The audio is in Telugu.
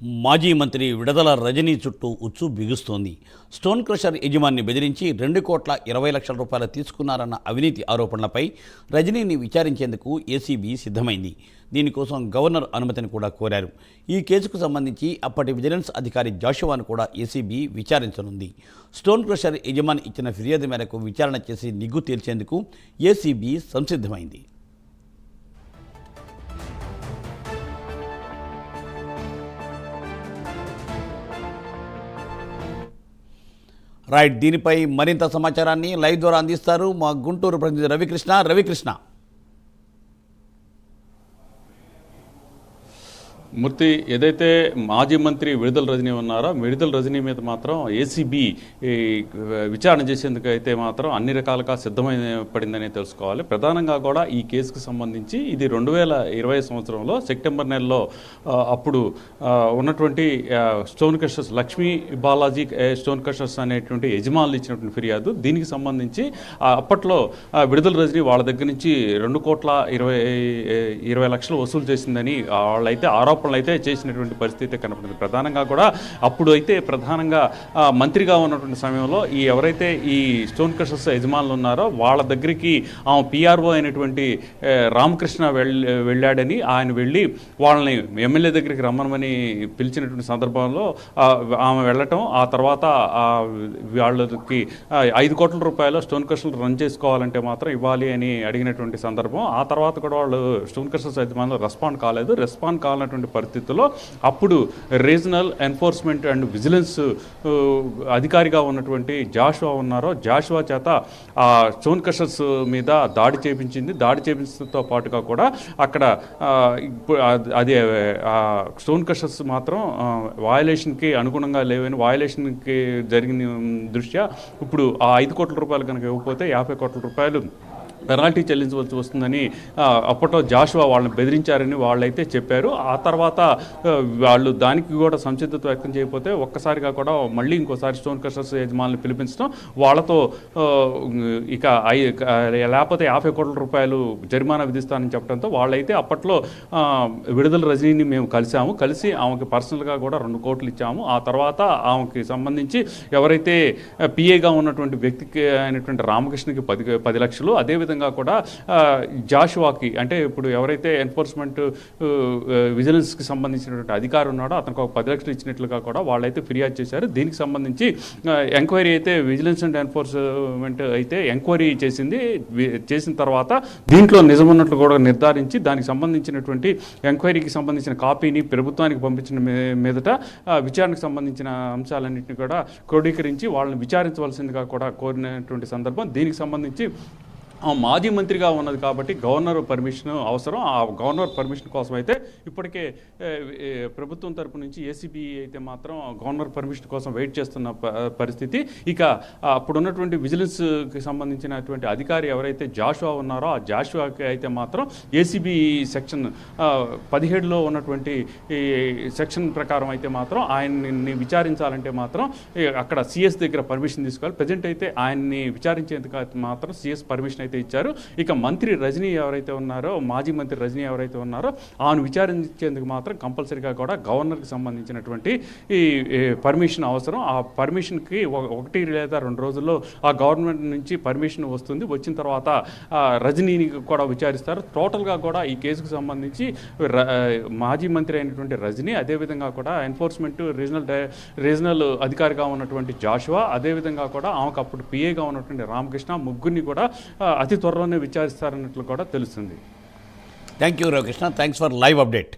మాజీ మంత్రి విడదల రజనీ చుట్టూ ఉచ్చు బిగుస్తోంది. స్టోన్ క్రషర్ యజమాని బెదిరించి 2,20,00,000 రూపాయలు తీసుకున్నారన్న అవినీతి ఆరోపణలపై రజనీని విచారించేందుకు ఏసీబీ సిద్ధమైంది. దీనికోసం గవర్నర్ అనుమతిని కూడా కోరారు. ఈ కేసుకు సంబంధించి అప్పటి విజిలెన్స్ అధికారి జాషువాను కూడా ఏసీబీ విచారించనుంది. స్టోన్ క్రషర్ యజమాని ఇచ్చిన ఫిర్యాదు మేరకు విచారణ చేసి నిగ్గు తేల్చేందుకు ఏసీబీ సంసిద్ధమైంది. రైట్, దీనిపై మరింత సమాచారాన్ని లైవ్ ద్వారా అందిస్తారు మా గుంటూరు ప్రతినిధి రవికృష్ణ. మూర్తి, ఏదైతే మాజీ మంత్రి విడుదల రజనీ ఉన్నారో విడుదల రజనీ మీద మాత్రం ఏసీబీ విచారణ చేసేందుకు అయితే మాత్రం అన్ని రకాలుగా సిద్ధమైన పడిందని తెలుసుకోవాలి. ప్రధానంగా కూడా ఈ కేసుకు సంబంధించి ఇది 2020 సంవత్సరంలో సెప్టెంబర్ నెలలో అప్పుడు ఉన్నటువంటి stone crushers Lakshmi Balaji stone crushers అనేటువంటి యజమానులు ఇచ్చినటువంటి ఫిర్యాదు. దీనికి సంబంధించి అప్పట్లో విడుదల రజనీ వాళ్ళ దగ్గర నుంచి 2,20,00,000 వసూలు చేసిందని వాళ్ళైతే ఆరోపణలు అయితే చేసినటువంటి పరిస్థితి కనపడింది. ప్రధానంగా కూడా అప్పుడు అయితే ప్రధానంగా మంత్రిగా ఉన్నటువంటి సమయంలో ఎవరైతే ఈ స్టోన్ క్రషర్స్ యజమానులు ఉన్నారో వాళ్ళ దగ్గరికి ఆమె పిఆర్ఓ అయినటువంటి రామకృష్ణ వెళ్ళాడని ఆయన వెళ్ళి వాళ్ళని ఎమ్మెల్యే దగ్గరికి రమ్మనమని పిలిచినటువంటి సందర్భంలో ఆమె వెళ్ళటం, ఆ తర్వాత వాళ్ళకి 5 కోట్ల రూపాయలు స్టోన్ క్రషర్లు రన్ చేసుకోవాలంటే మాత్రం ఇవ్వాలి అని అడిగినటువంటి సందర్భం. ఆ తర్వాత కూడా వాళ్ళు స్టోన్ క్రషర్స్ యజమానులు రెస్పాండ్ కావాలన్నటువంటి పరిస్థితుల్లో అప్పుడు రీజనల్ ఎన్ఫోర్స్మెంట్ అండ్ విజిలెన్స్ అధికారిగా ఉన్నటువంటి జాషువా ఉన్నారో జాషువా చేత ఆ స్టోన్ క్రషర్స్ మీద దాడి చేపించడంతో పాటుగా కూడా అక్కడ అది స్టోన్ క్రషర్స్ మాత్రం వయలేషన్కి అనుగుణంగా లేవని వయలేషన్కి జరిగిన దృష్ట్యా ఇప్పుడు ఆ 5 కోట్ల రూపాయలు కనుక ఇవ్వకపోతే 50 కోట్ల రూపాయలు పెనాల్టీ చెల్లించవలసి వస్తుందని అప్పట్లో జాషువా వాళ్ళని బెదిరించారని వాళ్ళైతే చెప్పారు. ఆ తర్వాత వాళ్ళు దానికి కూడా సంసిద్ధత వ్యక్తం చేయకపోతే ఒక్కసారిగా కూడా మళ్ళీ ఇంకోసారి స్టోన్ క్రషర్స్ యజమానులు పిలిపించడం, వాళ్ళతో ఇక లేకపోతే 50 కోట్ల రూపాయలు జరిమానా విధిస్తానని చెప్పడంతో వాళ్ళైతే అప్పట్లో విడుదల రజనీని మేము కలిసి ఆమెకి పర్సనల్గా కూడా 2 కోట్లు ఇచ్చాము. ఆ తర్వాత ఆమెకి సంబంధించి ఎవరైతే పిఏగా ఉన్నటువంటి వ్యక్తికి అయినటువంటి రామకృష్ణకి 10 లక్షలు, అదేవిధంగా కూడా జాషువాకి అంటే ఇప్పుడు ఎవరైతే ఎన్ఫోర్స్మెంట్ విజిలెన్స్కి సంబంధించినటువంటి అధికారి ఉన్నాడో అతనికి ఒక 10 లక్షలు ఇచ్చినట్లుగా కూడా వాళ్ళైతే ఫిర్యాదు చేశారు. దీనికి సంబంధించి ఎంక్వైరీ అయితే విజిలెన్స్ అండ్ ఎన్ఫోర్స్మెంట్ అయితే ఎంక్వైరీ చేసిన తర్వాత దీంట్లో నిజమున్నట్లు కూడా నిర్ధారించి దానికి సంబంధించినటువంటి ఎంక్వైరీకి సంబంధించిన కాపీని ప్రభుత్వానికి పంపించిన మీదట విచారణకు సంబంధించిన అంశాలన్నింటినీ కూడా క్రోడీకరించి వాళ్ళని విచారించవలసిందిగా కూడా కోరినటువంటి సందర్భం. దీనికి సంబంధించి మాజీ మంత్రిగా ఉన్నది కాబట్టి గవర్నర్ పర్మిషన్ అవసరం. ఆ గవర్నర్ పర్మిషన్ కోసం అయితే ఇప్పటికే ప్రభుత్వం తరపు నుంచి ఏసీబీ అయితే మాత్రం గవర్నర్ పర్మిషన్ కోసం వెయిట్ చేస్తున్న పరిస్థితి. ఇక అప్పుడున్నటువంటి విజిలెన్స్కి సంబంధించినటువంటి అధికారి ఎవరైతే జాషువా ఉన్నారో ఆ జాషువాకి అయితే మాత్రం ఏసీబీ సెక్షన్ 17లో ఉన్నటువంటి సెక్షన్ ప్రకారం అయితే మాత్రం ఆయన్ని విచారించాలంటే మాత్రం అక్కడ సిఎస్ దగ్గర పర్మిషన్ తీసుకోవాలి. ప్రజెంట్ అయితే ఆయన్ని విచారించేందుకు మాత్రం సిఎస్ పర్మిషన్ ఇచ్చారు. ఇక మంత్రి రజనీ ఎవరైతే ఉన్నారో మాజీ మంత్రి రజనీ ఎవరైతే ఉన్నారో ఆమెను విచారించేందుకు మాత్రం కంపల్సరీగా కూడా గవర్నర్కి సంబంధించినటువంటి ఈ పర్మిషన్ అవసరం. ఆ పర్మిషన్కి 1 లేదా 2 రోజుల్లో ఆ గవర్నమెంట్ నుంచి పర్మిషన్ వస్తుంది. వచ్చిన తర్వాత రజనీని కూడా విచారిస్తారు. టోటల్గా కూడా ఈ కేసుకు సంబంధించి మాజీ మంత్రి అయినటువంటి రజనీ, అదేవిధంగా కూడా ఎన్ఫోర్స్మెంట్ రీజనల్ అధికారిగా ఉన్నటువంటి జాషువా, అదేవిధంగా కూడా ఆమెకు అప్పుడు పిఏగా ఉన్నటువంటి రామకృష్ణ ముగ్గురిని కూడా అతి త్వరలోనే విచారిస్తారన్నట్లు కూడా తెలుస్తుంది. Thank you Ravikrishna, thanks for live update.